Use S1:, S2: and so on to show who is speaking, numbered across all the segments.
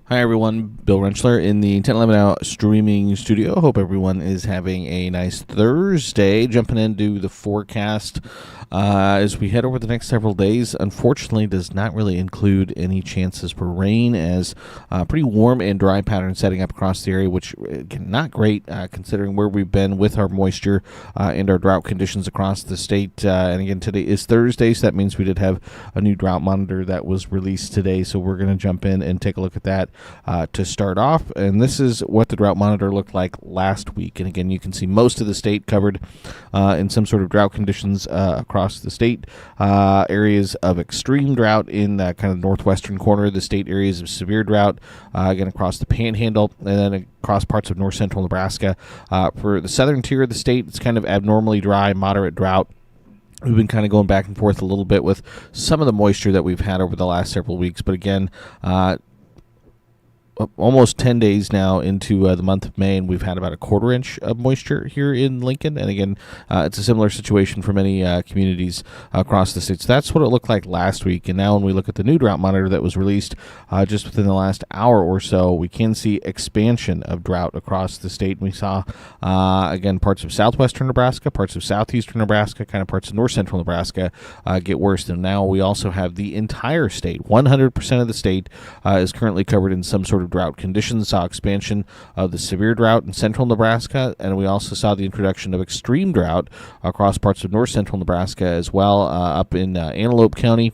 S1: Hi everyone, Bill Rentschler in the 1011 Out streaming studio. Hope everyone is having a nice Thursday. Jumping into the forecast as we head over the next several days. Unfortunately, does not really include any chances for rain, as pretty warm and dry pattern setting up across the area, which again, not great considering where we've been with our moisture and our drought conditions across the state. And again, today is Thursday, so that means we did have a new drought monitor that was released today. So we're going to jump in and take a look at that to start off. And this is what the drought monitor looked like last week. And again, you can see most of the state covered in some sort of drought conditions across the state. Areas of extreme drought in the kind of northwestern corner of the state, areas of severe drought again across the panhandle, and then across parts of north central Nebraska. For the southern tier of the state, it's kind of abnormally dry, moderate drought. We've been kind of going back and forth a little bit with some of the moisture that we've had over the last several weeks, but again, almost 10 days now into the month of May, and we've had about a quarter inch of moisture here in Lincoln. And again, it's a similar situation for many communities across the state. So that's what it looked like last week. And now when we look at the new drought monitor that was released just within the last hour or so, we can see expansion of drought across the state. We saw, again, parts of southwestern Nebraska, parts of southeastern Nebraska, kind of parts of north central Nebraska get worse. And now we also have the entire state. 100% of the state is currently covered in some sort of drought conditions. Saw expansion of the severe drought in central Nebraska, and we also saw the introduction of extreme drought across parts of north central Nebraska as well, up in Antelope County,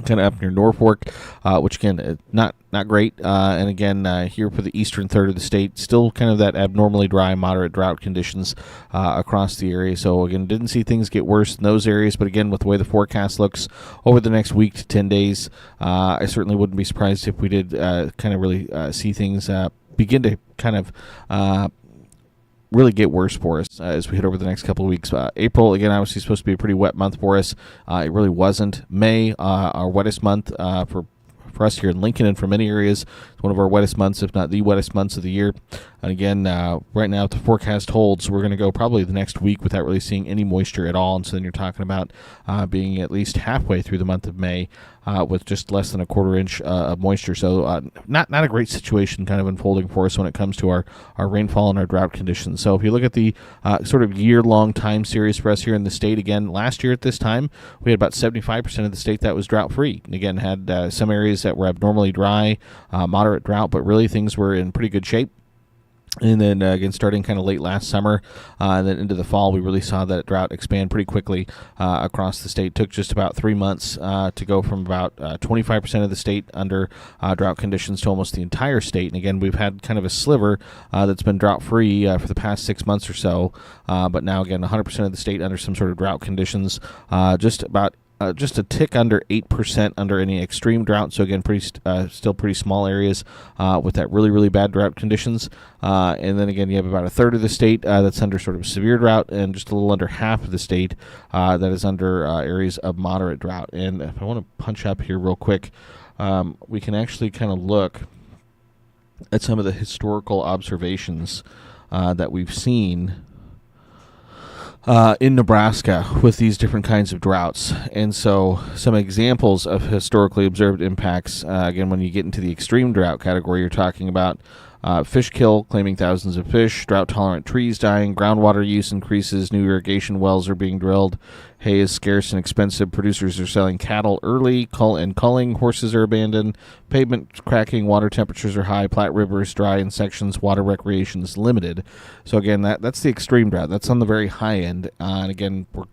S1: kind of up near Norfolk, which again, not great. And again, here for the eastern third of the state, still kind of that abnormally dry, moderate drought conditions across the area. So again, didn't see things get worse in those areas. But again, with the way the forecast looks over the next week to 10 days, I certainly wouldn't be surprised if we did kind of really see things begin to kind of really get worse for us as we hit over the next couple of weeks. April, again, obviously supposed to be a pretty wet month for us. It really wasn't. May, our wettest month for us here in Lincoln and for many areas. It's one of our wettest months, if not the wettest months of the year. And again, right now, if the forecast holds, we're going to go probably the next week without really seeing any moisture at all. And so then you're talking about being at least halfway through the month of May with just less than a quarter inch of moisture. So not a great situation kind of unfolding for us when it comes to our rainfall and our drought conditions. So if you look at the sort of year-long time series for us here in the state, again, last year at this time, we had about 75% of the state that was drought-free. And again, had some areas that were abnormally dry, moderate drought, but really things were in pretty good shape. And then, again, starting kind of late last summer and then into the fall, we really saw that drought expand pretty quickly across the state. It took just about 3 months to go from about 25% of the state under drought conditions to almost the entire state. And again, we've had kind of a sliver that's been drought-free for the past 6 months or so. But now, again, 100% of the state under some sort of drought conditions, just a tick under 8% under any extreme drought. So again, still pretty small areas with that really, really bad drought conditions. And then again, you have about a third of the state that's under sort of severe drought, and just a little under half of the state that is under areas of moderate drought. And if I want to punch up here real quick, we can actually kind of look at some of the historical observations that we've seen in Nebraska with these different kinds of droughts. And so some examples of historically observed impacts, again, when you get into the extreme drought category, you're talking about fish kill, claiming thousands of fish, drought-tolerant trees dying, groundwater use increases, new irrigation wells are being drilled, hay is scarce and expensive, producers are selling cattle early, culling, horses are abandoned, pavement cracking, water temperatures are high, Platte River is dry in sections, water recreation is limited. So again, that's the extreme drought. That's on the very high end. And again, we're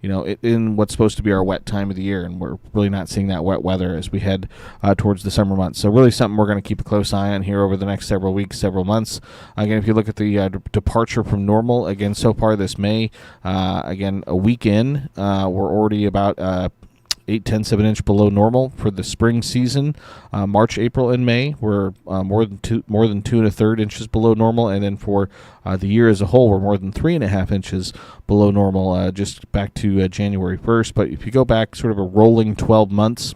S1: in what's supposed to be our wet time of the year, and we're really not seeing that wet weather as we head towards the summer months. So really something we're going to keep a close eye on here over the next several weeks, several months. Again, if you look at the departure from normal, again, so far this May, again, a week in, we're already about 8/10 of an inch below normal for the spring season. March, April, and May we're more than 2 1/3 inches below normal, and then for the year as a whole, we're more than 3.5 inches below normal. Just back to January 1st. But if you go back sort of a rolling 12 months.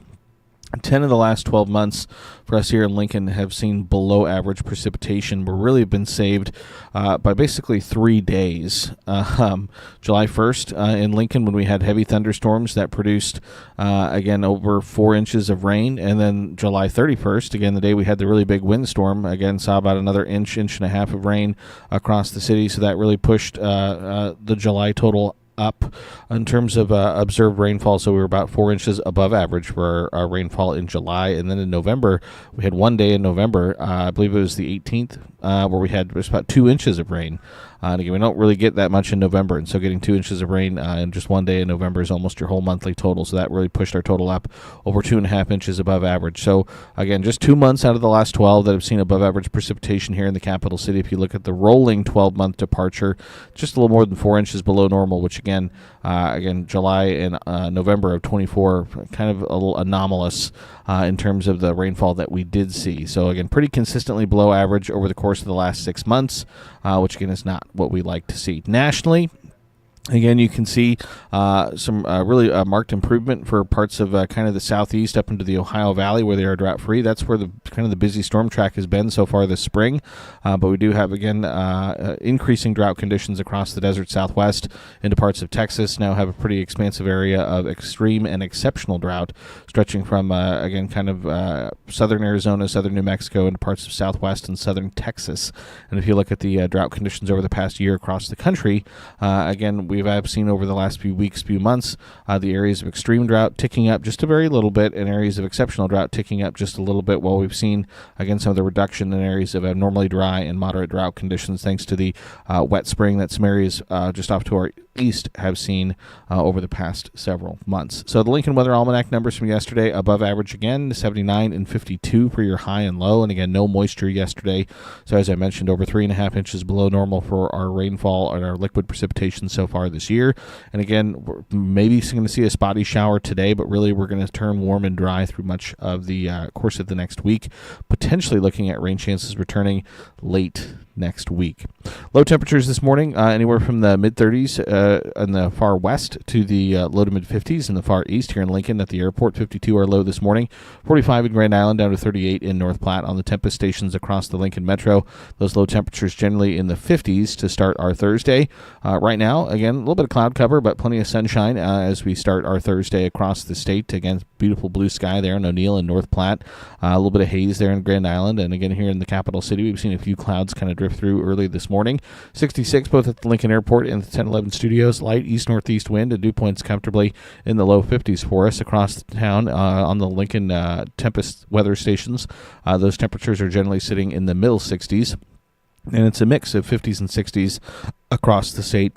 S1: 10 of the last 12 months for us here in Lincoln have seen below average precipitation. We're really been saved by basically 3 days. July 1st in Lincoln, when we had heavy thunderstorms that produced, again, over 4 inches of rain. And then July 31st, again, the day we had the really big windstorm, again, saw about another inch and a half of rain across the city. So that really pushed the July total up in terms of observed rainfall. So we were about 4 inches above average for our rainfall in July. And then in November, we had one day in November, I believe it was the 18th, where we had just about 2 inches of rain. And again, we don't really get that much in November, and so getting 2 inches of rain in just one day in November is almost your whole monthly total. So that really pushed our total up over 2.5 inches above average. So again, just 2 months out of the last 12 that have seen above average precipitation here in the capital city. If you look at the rolling 12-month departure, just a little more than 4 inches below normal, which again, July and November of 24, kind of a little anomalous in terms of the rainfall that we did see. So again, pretty consistently below average over the course of the last 6 months, which again is not what we like to see. Nationally, again, you can see some really marked improvement for parts of kind of the southeast up into the Ohio Valley where they are drought-free. That's where the kind of the busy storm track has been so far this spring. But we do have, again, increasing drought conditions across the desert southwest into parts of Texas. Now have a pretty expansive area of extreme and exceptional drought stretching from, again, kind of southern Arizona, southern New Mexico, into parts of southwest and southern Texas. And if you look at the drought conditions over the past year across the country, again, we've seen over the last few weeks, few months, the areas of extreme drought ticking up just a very little bit, and areas of exceptional drought ticking up just a little bit, while we've seen, again, some of the reduction in areas of abnormally dry and moderate drought conditions thanks to the wet spring that some areas just off to our east have seen over the past several months. So the Lincoln Weather Almanac numbers from yesterday, above average again, 79 and 52 for your high and low, and again, no moisture yesterday. So as I mentioned, over 3.5 inches below normal for our rainfall and our liquid precipitation so far this year. And again, we're maybe going to see a spotty shower today, but really we're going to turn warm and dry through much of the course of the next week, potentially looking at rain chances returning late next week. Low temperatures this morning, anywhere from the mid-30s in the far west to the low to mid-50s in the far east here in Lincoln at the airport. 52 are low this morning. 45 in Grand Island, down to 38 in North Platte on the Tempest stations across the Lincoln Metro. Those low temperatures generally in the 50s to start our Thursday. Right now, again, a little bit of cloud cover, but plenty of sunshine as we start our Thursday across the state. Again, beautiful blue sky there in O'Neill and North Platte. A little bit of haze there in Grand Island. And again, here in the capital city, we've seen a few clouds kind of drift through early this morning. 66 both at the Lincoln Airport and the 1011 studios. Light east-northeast wind and dew points comfortably in the low 50s for us across the town on the Lincoln Tempest weather stations. Those temperatures are generally sitting in the middle 60s, and it's a mix of 50s and 60s across the state.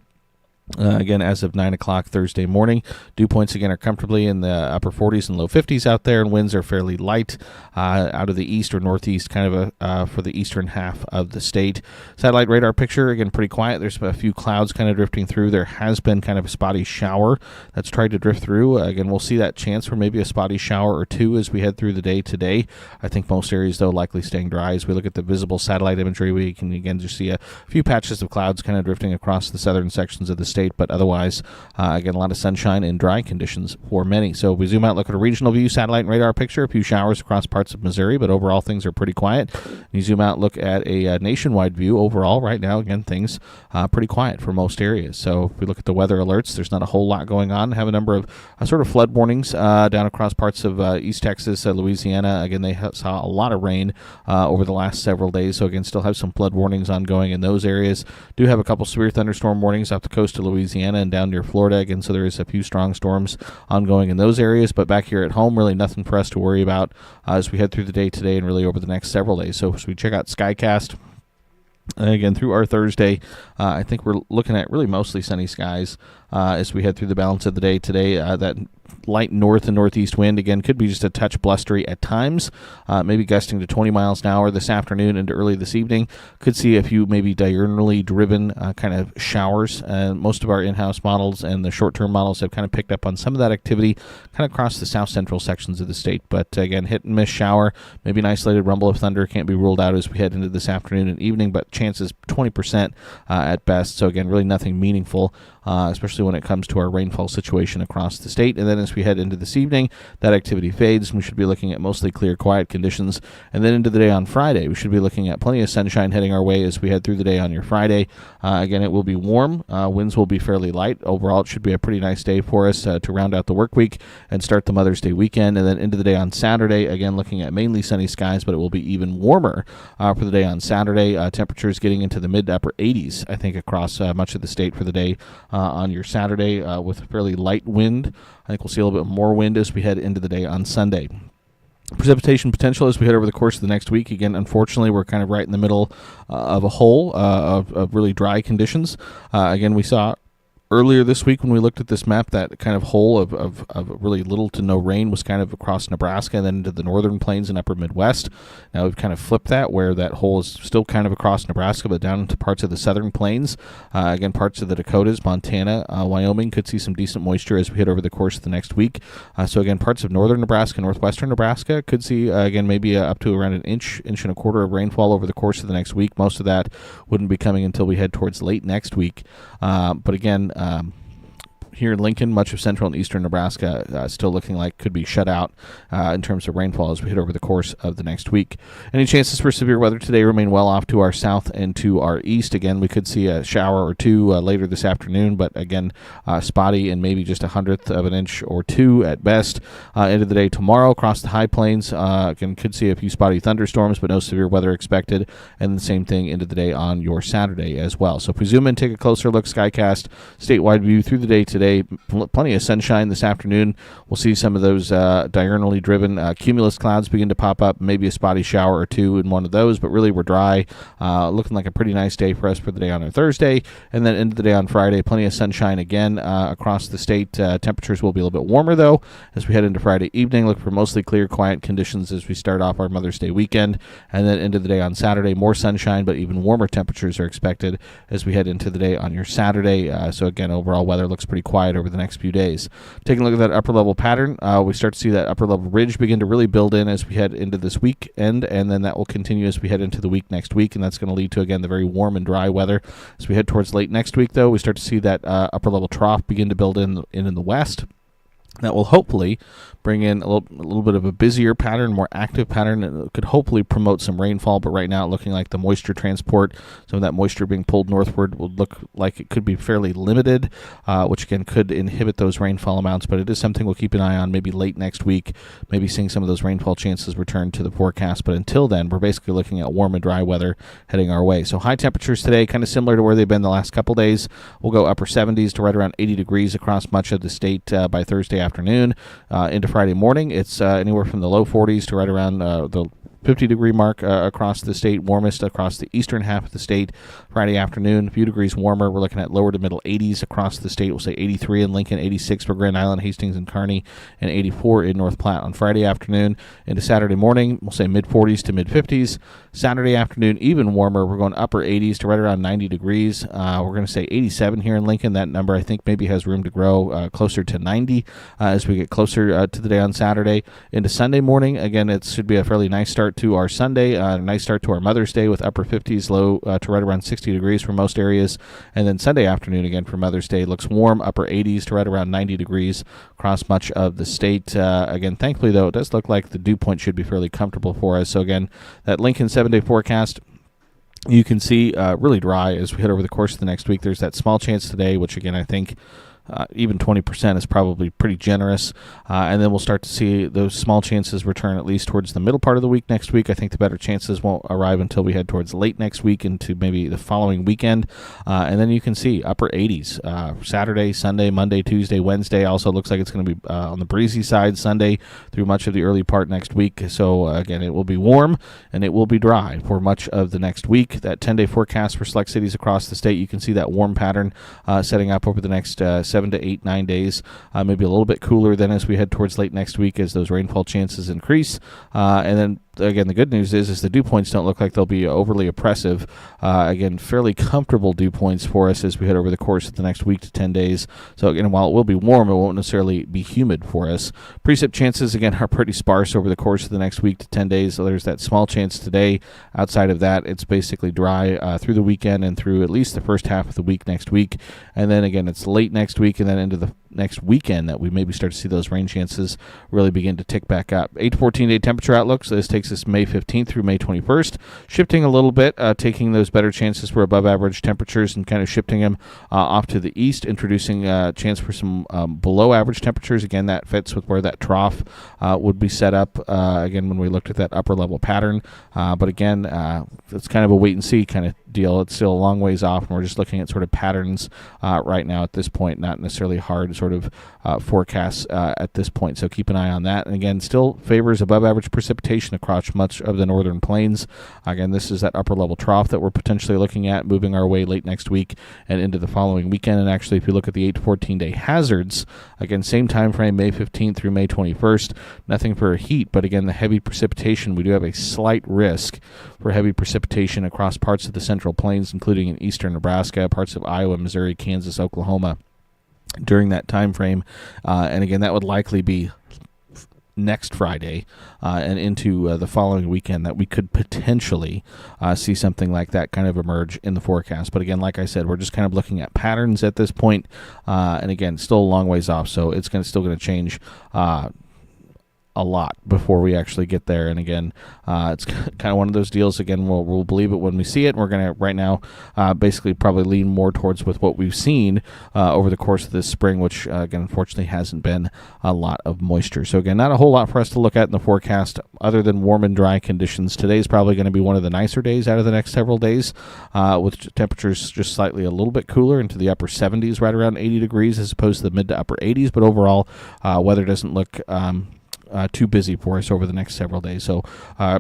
S1: Again, as of 9 o'clock Thursday morning, dew points again are comfortably in the upper 40s and low 50s out there, and winds are fairly light out of the east or northeast, kind of for the eastern half of the state. Satellite radar picture, again, pretty quiet. There's a few clouds kind of drifting through. There has been kind of a spotty shower that's tried to drift through. Again, we'll see that chance for maybe a spotty shower or two as we head through the day today. I think most areas, though, likely staying dry. As we look at the visible satellite imagery, we can again just see a few patches of clouds kind of drifting across the southern sections of the state, but otherwise, again, a lot of sunshine and dry conditions for many. So if we zoom out, look at a regional view, satellite and radar picture, a few showers across parts of Missouri, but overall things are pretty quiet. You zoom out, look at a nationwide view. Overall, right now, again, things pretty quiet for most areas. So if we look at the weather alerts, there's not a whole lot going on. Have a number of sort of flood warnings down across parts of East Texas, Louisiana. Again, they saw a lot of rain over the last several days. So again, still have some flood warnings ongoing in those areas. Do have a couple severe thunderstorm warnings off the coast of Louisiana and down near Florida. Again, so there is a few strong storms ongoing in those areas. But back here at home, really nothing for us to worry about as we head through the day today and really over the next several days. So as we check out Skycast, again, through our Thursday, I think we're looking at really mostly sunny skies as we head through the balance of the day today. That light north and northeast wind, again, could be just a touch blustery at times, maybe gusting to 20 miles an hour this afternoon into early this evening. Could see a few maybe diurnally driven kind of showers. Most of our in-house models and the short-term models have kind of picked up on some of that activity kind of across the south-central sections of the state. But again, hit-and-miss shower, maybe an isolated rumble of thunder can't be ruled out as we head into this afternoon and evening, but chances 20% at best. So again, really nothing meaningful especially when it comes to our rainfall situation across the state. And then as we head into this evening, that activity fades. We should be looking at mostly clear, quiet conditions. And then into the day on Friday, we should be looking at plenty of sunshine heading our way as we head through the day on your Friday. Again, it will be warm. Winds will be fairly light. Overall, it should be a pretty nice day for us to round out the work week and start the Mother's Day weekend. And then into the day on Saturday, again, looking at mainly sunny skies, but it will be even warmer for the day on Saturday. Temperatures getting into the mid to upper 80s, I think, across much of the state for the day on your Saturday with fairly light wind. I think we'll see a little bit more wind as we head into the day on Sunday. Precipitation potential as we head over the course of the next week. Again, unfortunately, we're kind of right in the middle of a hole of really dry conditions. Again, we saw earlier this week when we looked at this map, that kind of hole of really little to no rain was kind of across Nebraska and then into the northern plains and upper Midwest. Now we've kind of flipped that, where that hole is still kind of across Nebraska, but down into parts of the southern plains. Again, parts of the Dakotas, Montana, Wyoming could see some decent moisture as we hit over the course of the next week. So again, parts of northern Nebraska, northwestern Nebraska could see, again, maybe up to around an inch and a quarter of rainfall over the course of the next week. Most of that wouldn't be coming until we head towards late next week. But again, here in Lincoln, much of central and eastern Nebraska still looking like could be shut out in terms of rainfall as we hit over the course of the next week. Any chances for severe weather today remain well off to our south and to our east. Again, we could see a shower or two later this afternoon, but again, spotty and maybe just 1/100th of an inch or two at best. End of the day tomorrow across the high plains, again, could see a few spotty thunderstorms, but no severe weather expected. And the same thing into the day on your Saturday as well. So if we zoom in, take a closer look, Skycast statewide view through the day today. Plenty of sunshine this afternoon. We'll see some of those diurnally driven cumulus clouds begin to pop up, maybe a spotty shower or two in one of those, but really we're dry. Looking like a pretty nice day for us for the day on our Thursday. And then into the day on Friday, plenty of sunshine again across the state. Temperatures will be a little bit warmer, though, as we head into Friday evening. Look for mostly clear, quiet conditions as we start off our Mother's Day weekend. And then into the day on Saturday, more sunshine, but even warmer temperatures are expected as we head into the day on your Saturday. So again, overall weather looks pretty quiet over the next few days. Taking a look at that upper level pattern, we start to see that upper level ridge begin to really build in as we head into this weekend, and then that will continue as we head into the week next week, and that's going to lead to, again, the very warm and dry weather. As we head towards late next week, though, we start to see that upper level trough begin to build in the west. That will hopefully bring in a little bit of a busier pattern, more active pattern, and it could hopefully promote some rainfall. But right now, looking like the moisture transport, some of that moisture being pulled northward, will look like it could be fairly limited, which again could inhibit those rainfall amounts. But it is something we'll keep an eye on. Maybe late next week, maybe seeing some of those rainfall chances return to the forecast. But until then, we're basically looking at warm and dry weather heading our way. So high temperatures today, kind of similar to where they've been the last couple days. We'll go upper 70s to right around 80 degrees across much of the state by Thursday afternoon. Into Friday morning, it's anywhere from the low 40s to right around the 50-degree mark across the state, warmest across the eastern half of the state. Friday afternoon, a few degrees warmer. We're looking at lower to middle 80s across the state. We'll say 83 in Lincoln, 86 for Grand Island, Hastings, and Kearney, and 84 in North Platte on Friday afternoon. Into Saturday morning, we'll say mid-40s to mid-50s. Saturday afternoon, even warmer. We're going upper 80s to right around 90 degrees. We're going to say 87 here in Lincoln. That number, I think, maybe has room to grow closer to 90 as we get closer to the day on Saturday. Into Sunday morning, again, it should be a fairly nice start to our Sunday, a nice start to our Mother's Day with upper 50s, low to right around 60 degrees for most areas. And then Sunday afternoon, again, for Mother's Day, looks warm, upper 80s to right around 90 degrees across much of the state. Again, thankfully, though, it does look like the dew point should be fairly comfortable for us. So, again, that Lincoln 7-day forecast, you can see really dry as we head over the course of the next week. There's that small chance today, which, again, I think even 20% is probably pretty generous. And then we'll start to see those small chances return at least towards the middle part of the week next week. I think the better chances won't arrive until we head towards late next week into maybe the following weekend. And then you can see upper 80s Saturday, Sunday, Monday, Tuesday, Wednesday. Also looks like it's going to be on the breezy side Sunday through much of the early part next week. So, again, it will be warm and it will be dry for much of the next week. That 10-day forecast for select cities across the state, you can see that warm pattern setting up over the next 7 to 8, 9 days, maybe a little bit cooler then as we head towards late next week as those rainfall chances increase. And then again, the good news is the dew points don't look like they'll be overly oppressive. Again, fairly comfortable dew points for us as we head over the course of the next week to 10 days. So again, while it will be warm, it won't necessarily be humid for us. Precip chances, again, are pretty sparse over the course of the next week to 10 days. So there's that small chance today. Outside of that, it's basically dry through the weekend and through at least the first half of the week next week. And then again, it's late next week and then into the next weekend that we maybe start to see those rain chances really begin to tick back up. 8 to 14 day temperature outlook. So this takes us May 15th through May 21st, shifting a little bit, taking those better chances for above average temperatures and kind of shifting them off to the east, introducing a chance for some below average temperatures. Again, that fits with where that trough would be set up, again, when we looked at that upper level pattern. But again, it's kind of a wait and see kind of deal. It's still a long ways off, and we're just looking at sort of patterns right now at this point, not necessarily hard sort of forecasts at this point. So keep an eye on that. And again, still favors above average precipitation across much of the northern plains. Again, this is that upper level trough that we're potentially looking at moving our way late next week and into the following weekend. And actually, if you look at the 8 to 14 day hazards, again, same time frame, May 15th through May 21st, nothing for heat, but again, the heavy precipitation, we do have a slight risk for heavy precipitation across parts of the central plains, including in eastern Nebraska, parts of Iowa, Missouri, Kansas, Oklahoma during that time frame. And again, that would likely be next Friday and into the following weekend that we could potentially see something like that kind of emerge in the forecast. But again, like I said, we're just kind of looking at patterns at this point. And again, still a long ways off, so it's still going to change a lot before we actually get there. And again, it's kind of one of those deals. Again, we'll believe it when we see it. We're going to right now basically probably lean more towards with what we've seen over the course of this spring, which again, unfortunately hasn't been a lot of moisture. So again, not a whole lot for us to look at in the forecast other than warm and dry conditions. Today's probably going to be one of the nicer days out of the next several days, with temperatures just slightly a little bit cooler into the upper 70s, right around 80 degrees as opposed to the mid to upper 80s. But overall, weather doesn't look too busy for us over the next several days. So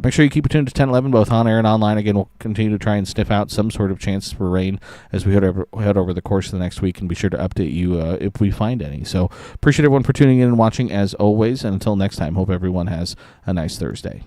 S1: make sure you keep it tuned to 1011, both on air and online. Again, we'll continue to try and sniff out some sort of chances for rain as we head over the course of the next week, and be sure to update you if we find any. So appreciate everyone for tuning in and watching as always. And until next time, hope everyone has a nice Thursday.